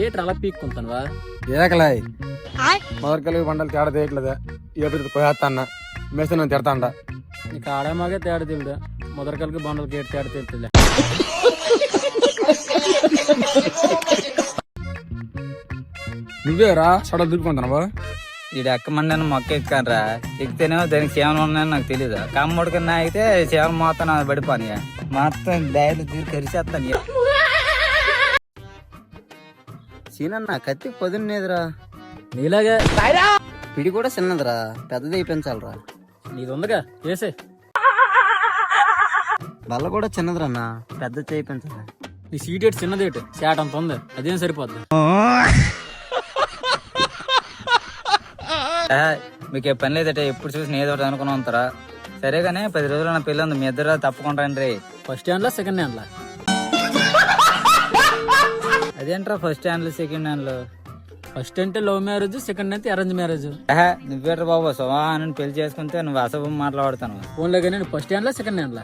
ఏట్రా అలా పీక్కుంటానువా? ఏకలాయ్ మొదటికెళ్ళి బండలు తేడా తీయట్లేదా? ఎప్పుడు పోయేస్తా అన్న మేస్తే నన్ను తిడతా అంట. నీకు ఆడమాగే తేడా తెలియదా? మొదటికలకి బండలకి ఏడు తేడా తెలుతుందా? నువ్వేరా సడలు దూరుకుంటున్నావా? ఈడు ఎక్కమండి మొక్క ఎక్కానరా, ఎక్కితేనేమో దానికి సేవలు ఉన్నాయని నాకు తెలీదు. కమ్మడి కన్నా అయితే సేవలు మొత్తం నాకు పడిపోని మొత్తం డైలు తీరు కరిసేస్తాను. సీనన్న కత్తి పొద్దున్నేదిరా, నీలాగే పిడి కూడా చిన్నదిరా, పెద్దది అయిపోయించాలరా. నీది ఉందిగా చేసే. బల్ల కూడా చిన్నదిరన్న, పెద్ద చేయించాలి. నీ సీట్ ఏటు చిన్నదేటు శాట్ అంత ఉంది, అదేం సరిపోద్ది. మీకు ఏ పని లేదట, ఎప్పుడు చూసి ఏదో ఒకటి అనుకుని ఉంటారా? సరేగానే 10 రోజులు నా పెళ్ళి ఉంది, మీ ఇద్దరు తప్పకుండా రండి. ఫస్ట్ హ్యాండ్లా సెకండ్ హ్యాండ్లా? అదేంట్రా ఫస్ట్ హ్యాండ్లు సెకండ్ హ్యాండ్లు? ఫస్ట్ అంటే లవ్ మ్యారేజ్, సెకండ్ అంటే అరేంజ్ మ్యారేజ్. నువ్వేట్రా బాబు సుమా అని పెళ్లి చేసుకుంటే నువ్వు అసభం మాట్లాడుతాను. ఫోన్లో కానీ ఫస్ట్ హ్యాండ్లా సెకండ్ హ్యాండ్లా?